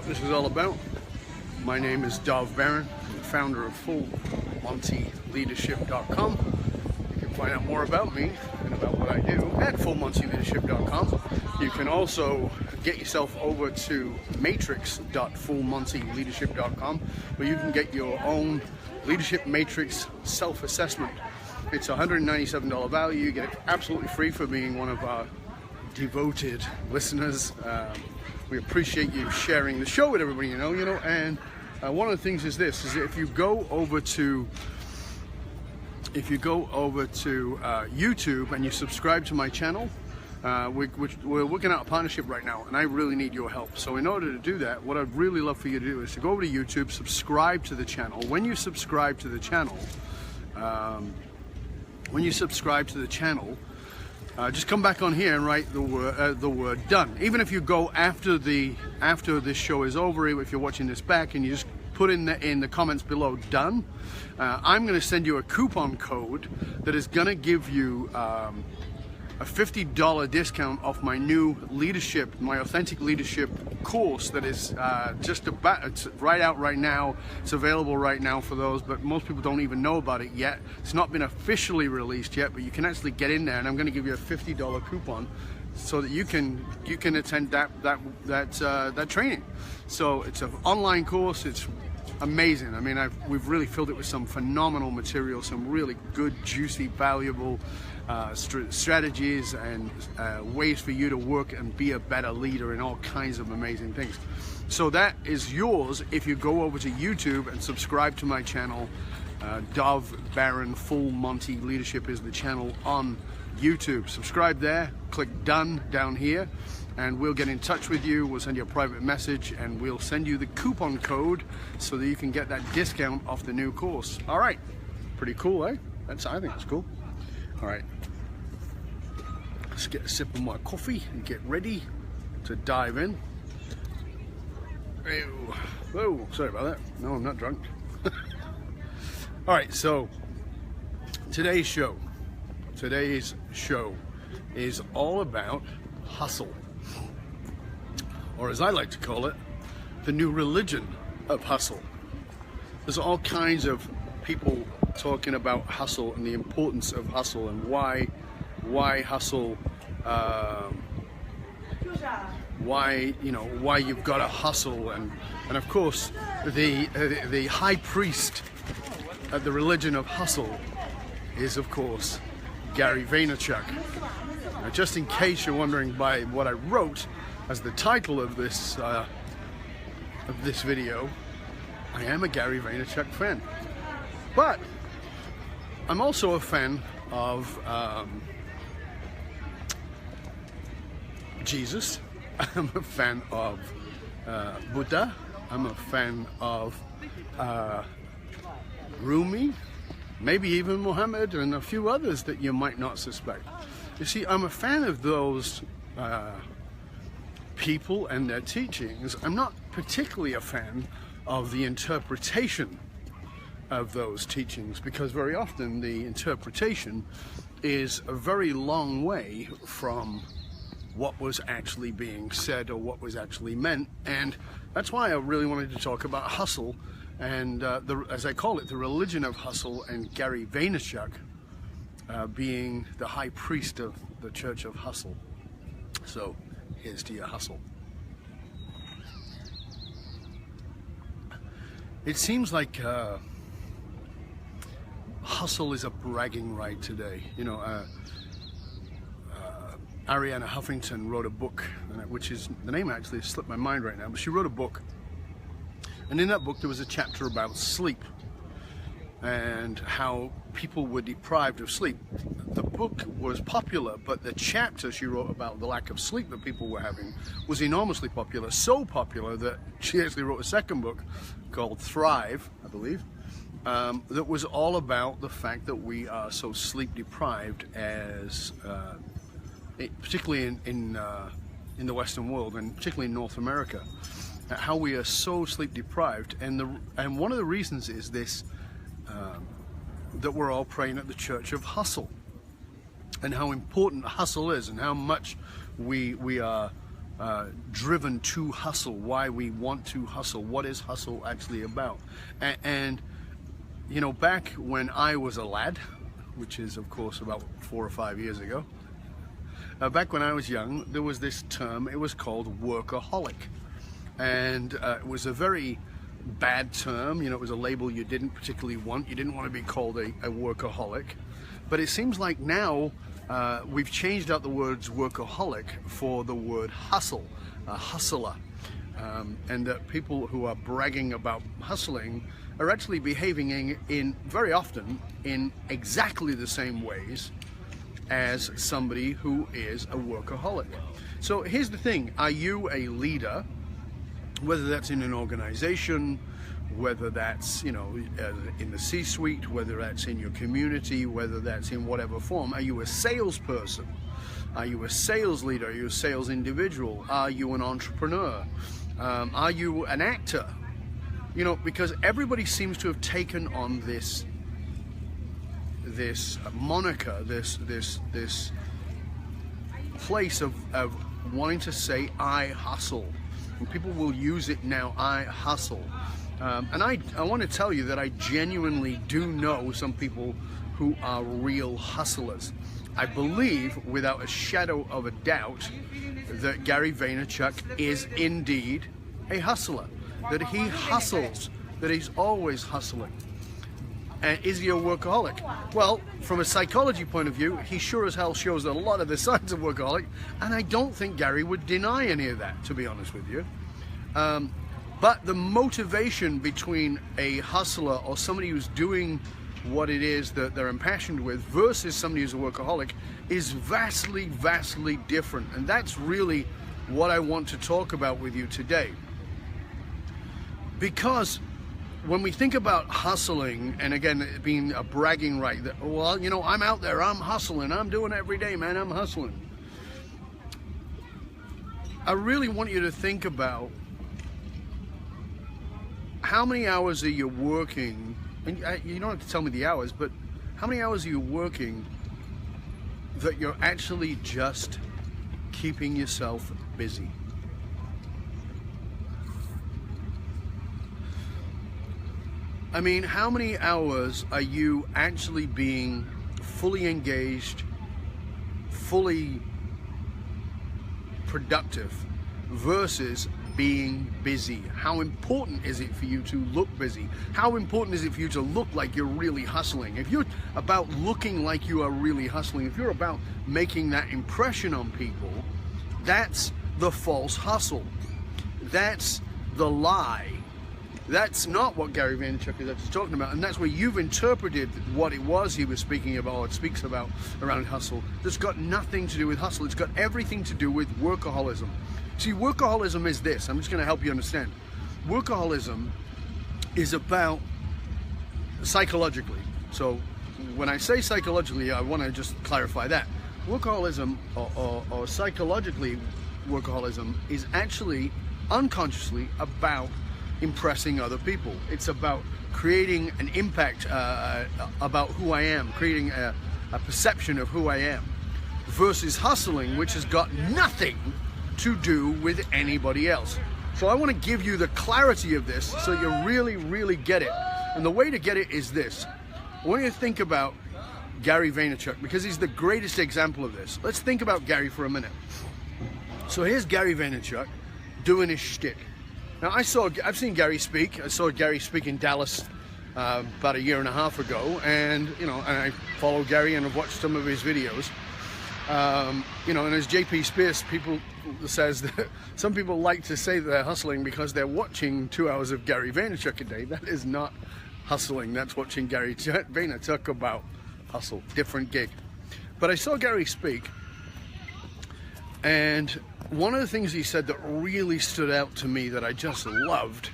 what this is all about. My name is Dov Baron. I'm the founder of FullMontyLeadership.com. You can find out more about me and about what I do at FullMontyLeadership.com. You can also get yourself over to matrix.fullmontyleadership.com, where you can get your own leadership matrix self-assessment. It's $197 value. You get it absolutely free for being one of our devoted listeners. We appreciate you sharing the show with everybody you know, and one of the things is this, is if you go over to YouTube and you subscribe to my channel, we're working out a partnership right now, and I really need your help. So in order to do that, what I'd really love for you to do is to go over to YouTube, subscribe to the channel. When you subscribe to the channel, just come back on here and write the word done. Even if you go after this show is over, if you're watching this back, and you just put in the comments below done, I'm going to send you a coupon code that is going to give you a $50 discount off my new leadership, my authentic leadership course that is it's right out right now. It's available right now for those, but most people don't even know about it yet. It's not been officially released yet, but you can actually get in there, and I'm going to give you a $50 coupon so that you can attend that training. So it's an online course. It's amazing. I mean, we've really filled it with some phenomenal material, some really good, juicy, valuable strategies and ways for you to work and be a better leader in all kinds of amazing things. So that is yours if you go over to YouTube and subscribe to my channel. Dov Baron Full Monty Leadership is the channel on YouTube. Subscribe there, click done down here, and we'll get in touch with you. We'll send you a private message, and we'll send you the coupon code so that you can get that discount off the new course. All right, pretty cool, eh? I think it's cool. All right, let's get a sip of my coffee and get ready to dive in. Whoa, sorry about that. No, I'm not drunk. All right, so today's show is all about hustle, or as I like to call it, the new religion of hustle. There's all kinds of people talking about hustle and the importance of hustle and why hustle, why you've got to hustle, and of course the high priest of the religion of hustle is, of course, Gary Vaynerchuck. Now, just in case you're wondering by what I wrote as the title of this video, I am a Gary Vaynerchuck fan, but I'm also a fan of Jesus. I'm a fan of Buddha. I'm a fan of Rumi, maybe even Muhammad, and a few others that you might not suspect. You see, I'm a fan of those people and their teachings. I'm not particularly a fan of the interpretation of those teachings, because very often the interpretation is a very long way from what was actually being said or what was actually meant. And that's why I really wanted to talk about hustle and as I call it, the religion of hustle, and Gary Vaynerchuck being the high priest of the church of hustle. So here's to your hustle. It seems like hustle is a bragging right today. Arianna Huffington wrote a book, which is, the name actually slipped my mind right now, but she wrote a book, and in that book there was a chapter about sleep and how people were deprived of sleep. The book was popular, but the chapter she wrote about the lack of sleep that people were having was enormously popular, so popular that she actually wrote a second book called Thrive, I believe, that was all about the fact that we are so sleep deprived, as particularly in the Western world, and particularly in North America, how we are so sleep deprived. And one of the reasons is this, that we're all praying at the church of hustle, and how important hustle is, and how much we are driven to hustle, why we want to hustle, what is hustle actually about. And you know, back when I was a lad, which is of course about 4 or 5 years ago, back when I was young, there was this term, it was called workaholic. And it was a very bad term, you know, it was a label you didn't particularly want. You didn't want to be called a workaholic. But it seems like now we've changed out the words workaholic for the word hustle, a hustler. And that people who are bragging about hustling are actually behaving in very often in exactly the same ways as somebody who is a workaholic. So here's the thing, are you a leader, whether that's in an organization, whether that's, you know, in the C-suite, whether that's in your community, whether that's in whatever form? Are you a salesperson? Are you a sales leader? Are you a sales individual? Are you an entrepreneur? Are you an actor? You know, because everybody seems to have taken on this moniker, this place of wanting to say, I hustle. And people will use it now, I hustle. And I want to tell you that I genuinely do know some people who are real hustlers. I believe, without a shadow of a doubt, that Gary Vaynerchuck is indeed a hustler. That he hustles, that he's always hustling. And is he a workaholic? Well, from a psychology point of view, he sure as hell shows a lot of the signs of workaholic, and I don't think Gary would deny any of that, to be honest with you. But the motivation between a hustler or somebody who's doing what it is that they're impassioned with versus somebody who's a workaholic is vastly, vastly different. And that's really what I want to talk about with you today. Because when we think about hustling, and again, it being a bragging right, that, well, you know, I'm out there, I'm hustling, I'm doing it every day, man, I'm hustling. I really want you to think about how many hours are you working, and you don't have to tell me the hours, but how many hours are you working that you're actually just keeping yourself busy? I mean, how many hours are you actually being fully engaged, fully productive versus being busy? How important is it for you to look busy? How important is it for you to look like you're really hustling? If you're about looking like you are really hustling, if you're about making that impression on people, that's the false hustle. That's the lie. That's not what Gary Vaynerchuck is actually talking about, and that's where you've interpreted what it was he was speaking about, or speaks about around hustle. That's got nothing to do with hustle. It's got everything to do with workaholism. See, workaholism is this. I'm just going to help you understand. Workaholism is about psychologically. So when I say psychologically, I want to just clarify that. Workaholism, or psychologically workaholism, is actually unconsciously about impressing other people. It's about creating an impact about who I am, creating a perception of who I am, versus hustling, which has got nothing to do with anybody else. So I want to give you the clarity of this so you really, really get it. And the way to get it is this. I want you to think about Gary Vaynerchuck, because he's the greatest example of this. Let's think about Gary for a minute. So here's Gary Vaynerchuck doing his shtick. Now I've seen Gary speak. I saw Gary speak in Dallas about 1.5 years ago, and you know, and I follow Gary and I've watched some of his videos. You know, and as JP Spears says that some people like to say that they're hustling because they're watching 2 hours of Gary Vaynerchuck a day. That is not hustling. That's watching Gary Vaynerchuck about hustle. Different gig. But I saw Gary speak, and one of the things he said that really stood out to me that I just loved,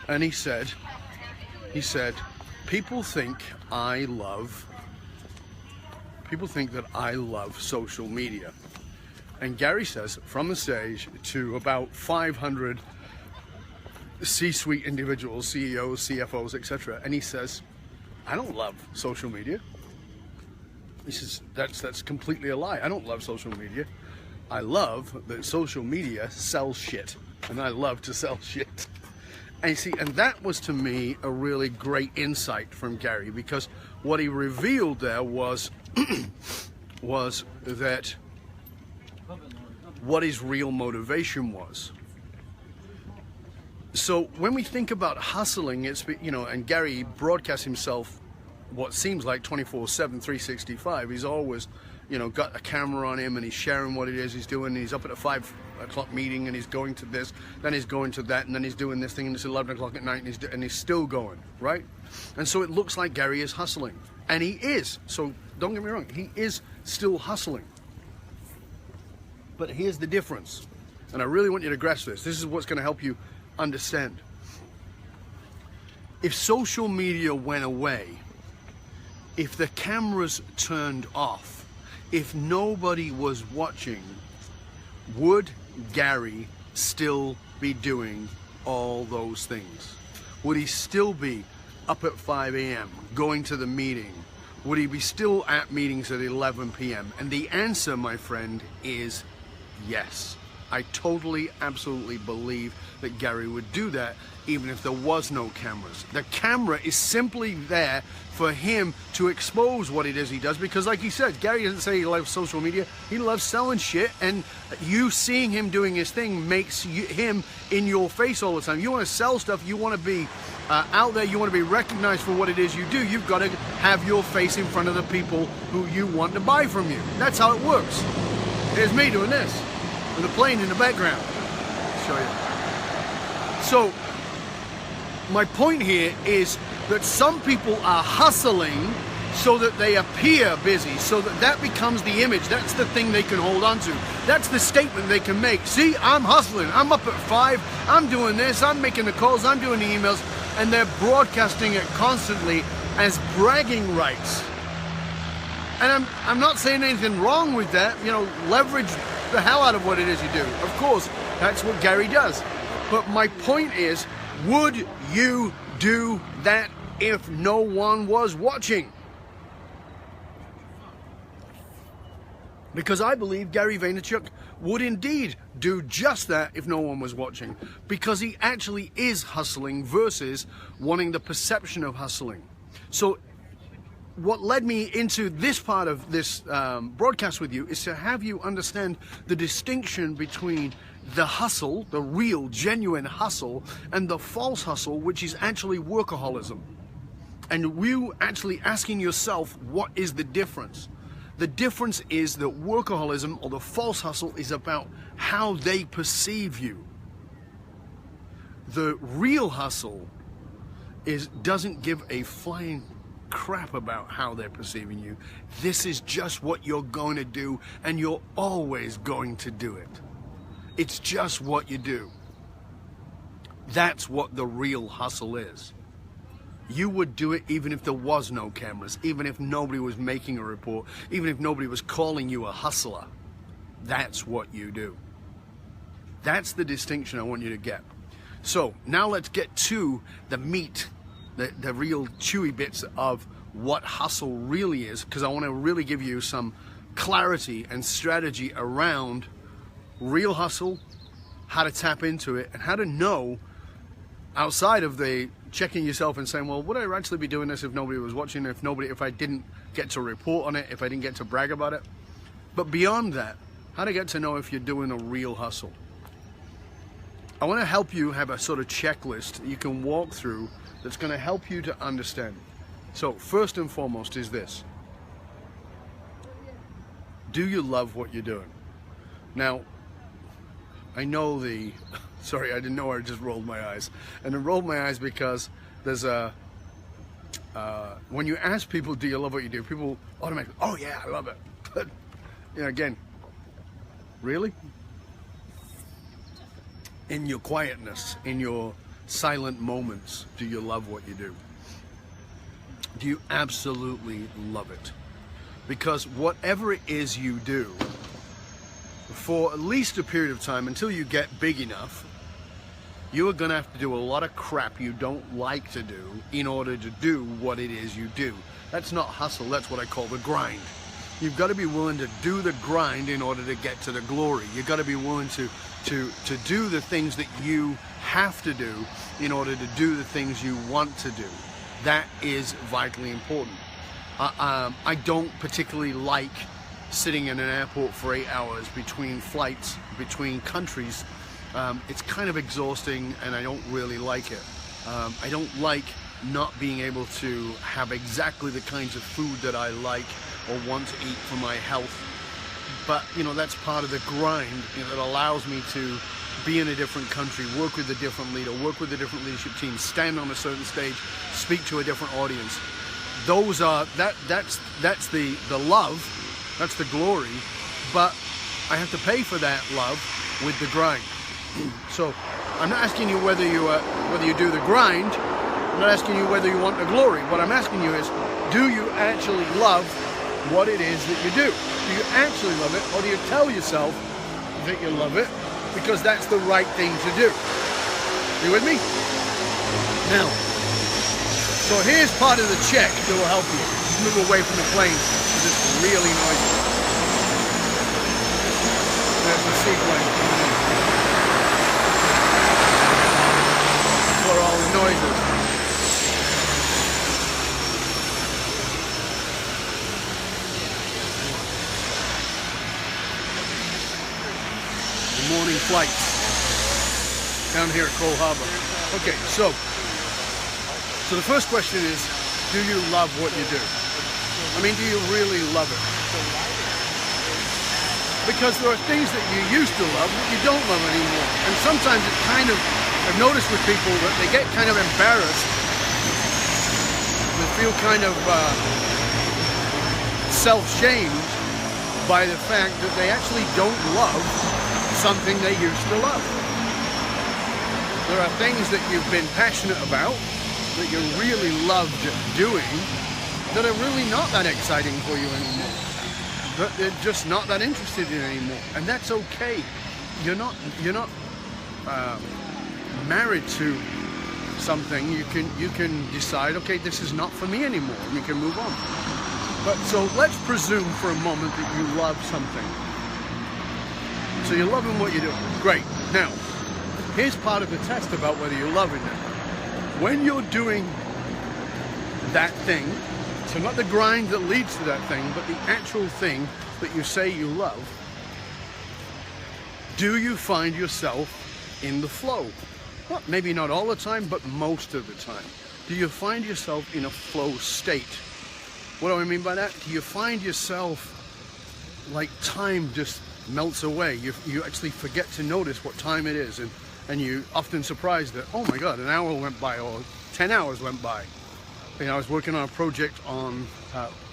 and he said, people think that I love social media. And Gary says, from the stage to about 500 C-suite individuals, CEOs, CFOs, etc., and he says, I don't love social media. He says, that's completely a lie. I don't love social media. I love that social media sells shit, and I love to sell shit. And you see, and that was to me a really great insight from Gary, because what he revealed there was was that what his real motivation was. So when we think about hustling, it's, you know, and Gary broadcasts himself what seems like 24/7, 365. He's always, you know, got a camera on him, and he's sharing what it is he's doing. And he's up at a 5 o'clock meeting, and he's going to this, then he's going to that, and then he's doing this thing, and it's 11 o'clock at night, and he's still going, right? And so it looks like Gary is hustling, and he is. So don't get me wrong, he is still hustling. But here's the difference, and I really want you to grasp this. This is what's going to help you understand. If social media went away, if the cameras turned off, if nobody was watching, would Gary still be doing all those things? Would he still be up at 5 a.m. going to the meeting? Would he be still at meetings at 11 p.m.? And the answer, my friend, is yes. I totally, absolutely believe that Gary would do that even if there was no cameras. The camera is simply there for him to expose what it is he does, because like he said, Gary doesn't say he loves social media, he loves selling shit, and you seeing him doing his thing makes him in your face all the time. You want to sell stuff, you want to be out there, you want to be recognized for what it is you do, you've got to have your face in front of the people who you want to buy from you. That's how it works. Here's me doing this with a plane in the background. I'll show you. So my point here is that some people are hustling so that they appear busy, so that becomes the image. That's the thing they can hold on to. That's the statement they can make. See, I'm hustling. I'm up at 5. I'm doing this. I'm making the calls. I'm doing the emails. And they're broadcasting it constantly as bragging rights. And I'm not saying anything wrong with that. You know, leverage the hell out of what it is you do. Of course, that's what Gary does. But my point is, would you do that if no one was watching? Because I believe Gary Vaynerchuck would indeed do just that if no one was watching, because he actually is hustling versus wanting the perception of hustling. So what led me into this part of this broadcast with you is to have you understand the distinction between the hustle, the real, genuine hustle, and the false hustle, which is actually workaholism. And you actually asking yourself, what is the difference? The difference is that workaholism, or the false hustle, is about how they perceive you. The real hustle doesn't give a flying crap about how they're perceiving you. This is just what you're going to do, and you're always going to do it. It's just what you do. That's what the real hustle is. You would do it even if there was no cameras, even if nobody was making a report, even if nobody was calling you a hustler. That's what you do. That's the distinction I want you to get. So now let's get to the meat, the real chewy bits of what hustle really is, because I want to really give you some clarity and strategy around real hustle, how to tap into it, and how to know, outside of the checking yourself and saying, well, would I actually be doing this if nobody was watching, if I didn't get to report on it, if I didn't get to brag about it? But beyond that, how to get to know if you're doing a real hustle. I want to help you have a sort of checklist that you can walk through that's going to help you to understand. So first and foremost is this: do you love what you're doing? Now, I know sorry, I didn't know I just rolled my eyes. And I rolled my eyes because there's when you ask people, do you love what you do? People automatically, oh yeah, I love it. But, you know, again, really? In your quietness, in your silent moments, do you love what you do? Do you absolutely love it? Because whatever it is you do, for at least a period of time, until you get big enough, you are going to have to do a lot of crap you don't like to do in order to do what it is you do. That's not hustle, that's what I call the grind. You've got to be willing to do the grind in order to get to the glory. You've got to be willing to do the things that you have to do in order to do the things you want to do. That is vitally important. I don't particularly like sitting in an airport for 8 hours between flights, between countries. It's kind of exhausting, and I don't really like it. I don't like not being able to have exactly the kinds of food that I like or want to eat for my health. But that's part of the grind that allows me to be in a different country, work with a different leader, work with a different leadership team, stand on a certain stage, speak to a different audience. Those are that's the love, that's the glory, but I have to pay for that love with the grind. So I'm not asking you whether you do the grind. I'm not asking you whether you want the glory. What I'm asking you is, do you actually love what it is that you do? Do you actually love it, or do you tell yourself that you love it because that's the right thing to do? You with me? Now, so here's part of the check that will help you. Just move away from the plane because it's really noisy. There's the seaplane. For all the noises. Morning flights down here at Cole Harbor. Okay, so the first question is, do you love what you do? I mean, do you really love it? Because there are things that you used to love that you don't love anymore. And sometimes it's kind of, I've noticed with people that they get kind of embarrassed. They feel kind of self-shamed by the fact that they actually don't love something they used to love. There are things that you've been passionate about, that you really loved doing, that are really not that exciting for you anymore. That they're just not that interested in anymore, and that's okay. You're not married to something. You can decide, okay, this is not for me anymore, and you can move on. But so let's presume for a moment that you love something. So you're loving what you do. Great. Now, here's part of the test about whether you're loving it. When you're doing that thing, so not the grind that leads to that thing, but the actual thing that you say you love, do you find yourself in the flow? Well, maybe not all the time, but most of the time. Do you find yourself in a flow state? What do I mean by that? Do you find yourself like time just melts away? You actually forget to notice what time it is, and you often surprised that, oh my God, an hour went by or 10 hours went by. I was working on a project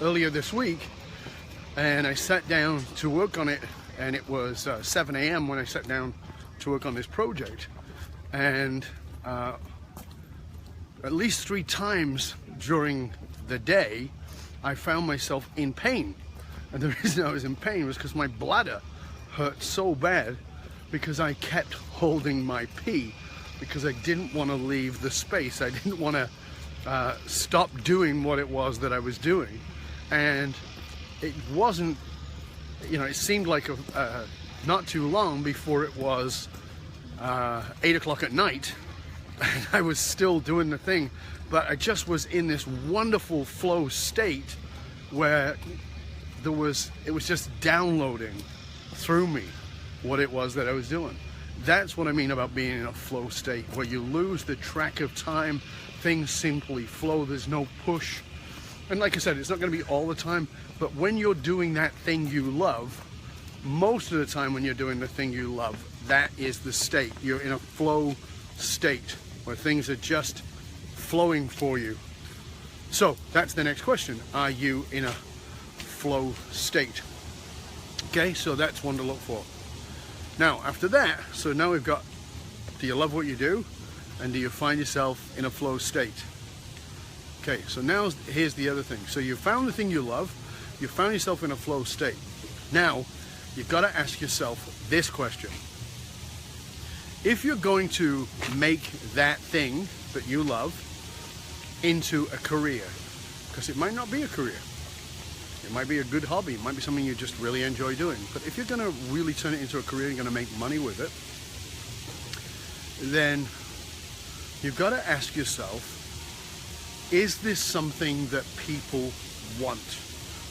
earlier this week, and I sat down to work on it, and it was 7 a.m. when I sat down to work on this project, and at least 3 times during the day I found myself in pain. And the reason I was in pain was because my bladder hurt so bad because I kept holding my pee, because I didn't want to leave the space. I didn't want to stop doing what it was that I was doing. And it wasn't, it seemed like not too long before it was 8 o'clock at night, and I was still doing the thing, but I just was in this wonderful flow state where it was just downloading through me what it was that I was doing. That's what I mean about being in a flow state, where you lose the track of time, things simply flow, there's no push. And like I said, it's not going to be all the time, but when you're doing that thing you love, most of the time when you're doing the thing you love, that is the state. You're in a flow state where things are just flowing for you. So that's the next question. Are you in a flow state? Okay, so that's one to look for. Now, after that, so now we've got, do you love what you do? And do you find yourself in a flow state? Okay, so now here's the other thing. So you found the thing you love, you found yourself in a flow state. Now, you've got to ask yourself this question. If you're going to make that thing that you love into a career, because it might not be a career, It might be a good hobby. It might be something you just really enjoy doing. But if you're going to really turn it into a career, you're going to make money with it, then you've got to ask yourself, is this something that people want?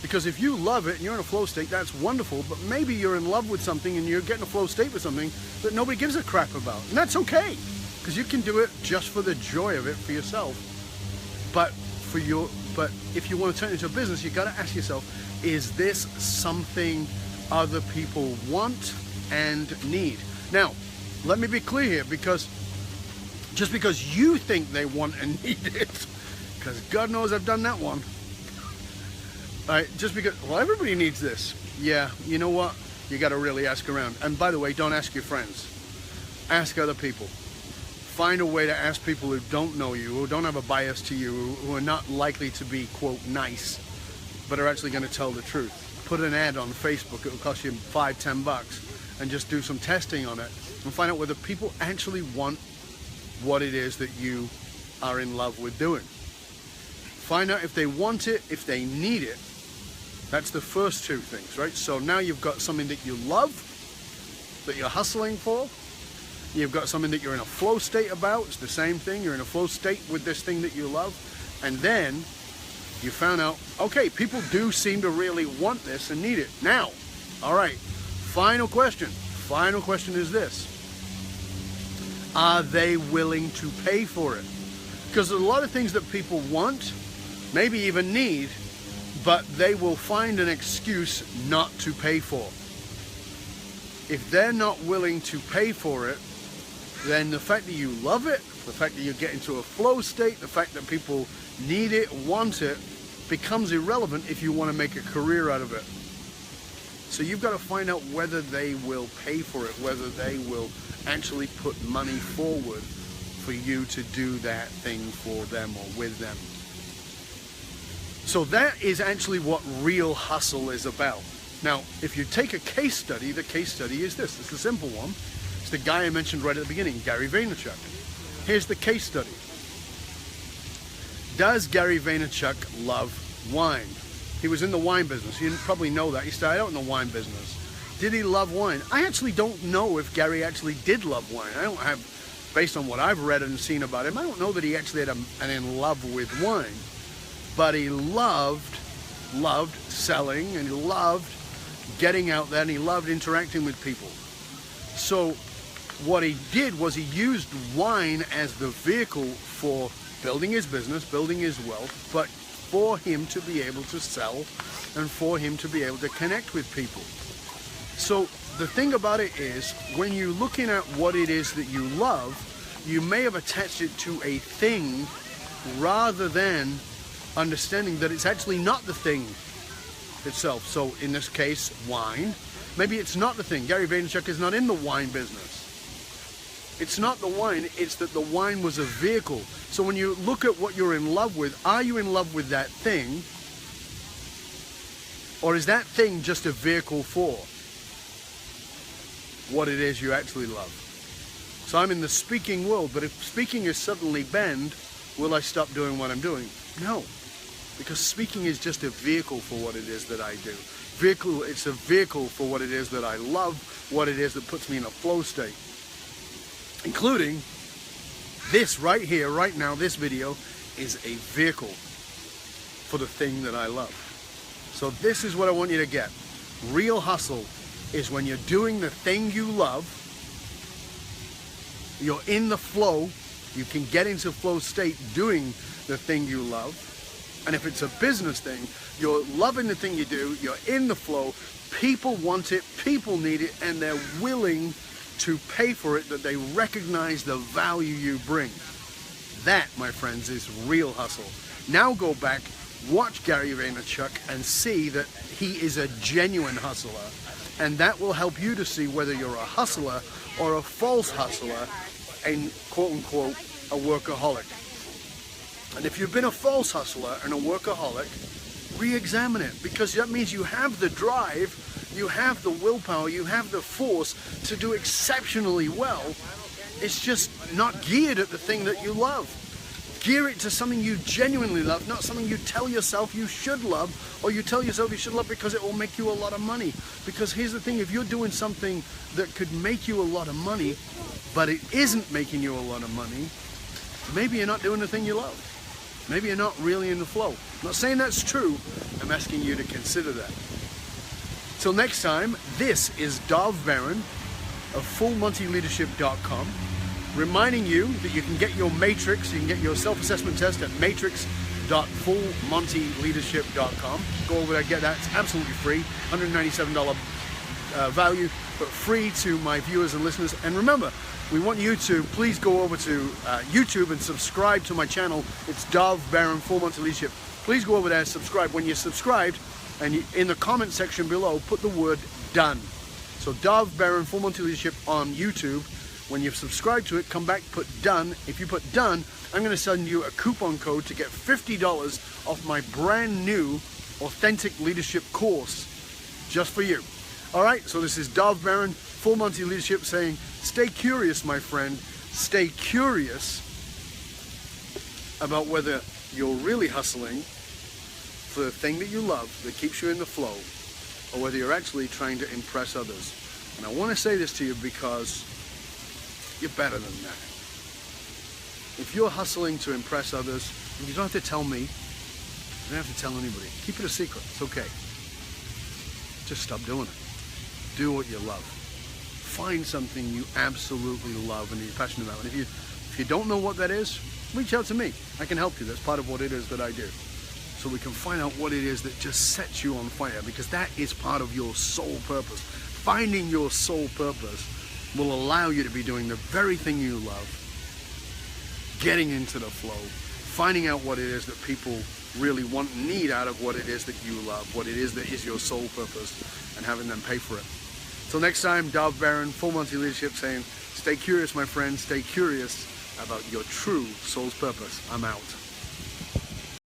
Because if you love it and you're in a flow state, that's wonderful, but maybe you're in love with something and you're getting a flow state with something that nobody gives a crap about. And that's okay, because you can do it just for the joy of it for yourself. But if you want to turn it into a business, you've got to ask yourself, is this something other people want and need? Now, let me be clear here, because just because you think they want and need it, because God knows I've done that one. All right, just because, well, everybody needs this. Yeah, you know what? You got to really ask around. And by the way, don't ask your friends. Ask other people. Find a way to ask people who don't know you, who don't have a bias to you, who are not likely to be, quote, nice, but are actually going to tell the truth. Put an ad on Facebook. It will cost you $5-10, and just do some testing on it and find out whether people actually want what it is that you are in love with doing. Find out if they want it, if they need it. That's the first two things, right? So now you've got something that you love, that you're hustling for. You've got something that you're in a flow state about. It's the same thing. You're in a flow state with this thing that you love. And then you found out, okay, people do seem to really want this and need it. Now, all right, final question. Final question is this. Are they willing to pay for it? Because there's a lot of things that people want, maybe even need, but they will find an excuse not to pay for. If they're not willing to pay for it, then the fact that you love it, the fact that you get into a flow state, the fact that people need it, want it, becomes irrelevant if you want to make a career out of it. So you've got to find out whether they will pay for it, whether they will actually put money forward for you to do that thing for them or with them. So that is actually what real hustle is about. Now, if you take a case study, the case study is this. It's a simple one. It's the guy I mentioned right at the beginning, Gary Vaynerchuck. Here's the case study. Does Gary Vaynerchuck love wine? He was in the wine business. You probably know that. He started out in the wine business. Did he love wine? I actually don't know if Gary actually did love wine. I don't have, based on what I've read and seen about him, I don't know that he actually had an in love with wine. But he loved selling, and he loved getting out there, and he loved interacting with people. So what he did was he used wine as the vehicle for building his business, building his wealth, but for him to be able to sell and for him to be able to connect with people. So the thing about it is, when you're looking at what it is that you love, you may have attached it to a thing rather than understanding that it's actually not the thing itself. So in this case, wine. Maybe it's not the thing. Gary Vaynerchuck is not in the wine business. It's not the wine, it's that the wine was a vehicle. So when you look at what you're in love with, are you in love with that thing? Or is that thing just a vehicle for what it is you actually love? So I'm in the speaking world, but if speaking is suddenly banned, will I stop doing what I'm doing? No, because speaking is just a vehicle for what it is that I do. It's a vehicle for what it is that I love, what it is that puts me in a flow state. Including this right here, right now, this video is a vehicle for the thing that I love. So this is what I want you to get. Real hustle is when you're doing the thing you love, you're in the flow, you can get into flow state doing the thing you love. And if it's a business thing, you're loving the thing you do, you're in the flow, people want it, people need it, and they're willing to pay for it, that they recognize the value you bring. That, my friends, is real hustle. Now go back, watch Gary Vaynerchuck, and see that he is a genuine hustler. And that will help you to see whether you're a hustler or a false hustler and quote-unquote a workaholic. And if you've been a false hustler and a workaholic, re-examine it, because that means you have the drive, you have the willpower, you have the force to do exceptionally well. It's just not geared at the thing that you love. Gear it to something you genuinely love, not something you tell yourself you should love, or you tell yourself you should love because it will make you a lot of money. Because here's the thing, if you're doing something that could make you a lot of money, but it isn't making you a lot of money, maybe you're not doing the thing you love. Maybe you're not really in the flow. I'm not saying that's true, I'm asking you to consider that. Till next time, this is Dov Baron of FullMontyLeadership.com, reminding you that you can get your matrix, you can get your self-assessment test at matrix.fullmontyleadership.com. Go over there, get that. It's absolutely free, $197 value, but free to my viewers and listeners. And remember, we want you to please go over to YouTube and subscribe to my channel. It's Dov Baron, Full Monty Leadership. Please go over there, subscribe. When you're subscribed, and in the comment section below, put the word done. So Dov Baron, Full Monty Leadership on YouTube. When you've subscribed to it, come back, put done. If you put done, I'm going to send you a coupon code to get $50 off my brand new Authentic Leadership course, just for you. All right, so this is Dov Baron, Full Monty Leadership, saying, stay curious, my friend. Stay curious about whether you're really hustling for the thing that you love that keeps you in the flow, or whether you're actually trying to impress others. And I want to say this to you because you're better than that. If you're hustling to impress others, and you don't have to tell me, you don't have to tell anybody. Keep it a secret, it's okay. Just stop doing it. Do what you love. Find something you absolutely love and you're passionate about. And if you don't know what that is, reach out to me. I can help you. That's part of what it is that I do. So we can find out what it is that just sets you on fire, because that is part of your soul purpose. Finding your soul purpose will allow you to be doing the very thing you love, getting into the flow, finding out what it is that people really want and need out of what it is that you love, what it is that is your soul purpose, and having them pay for it. Till next time, Dov Baron, Full Monty Leadership, saying, stay curious, my friend, stay curious about your true soul's purpose. I'm out.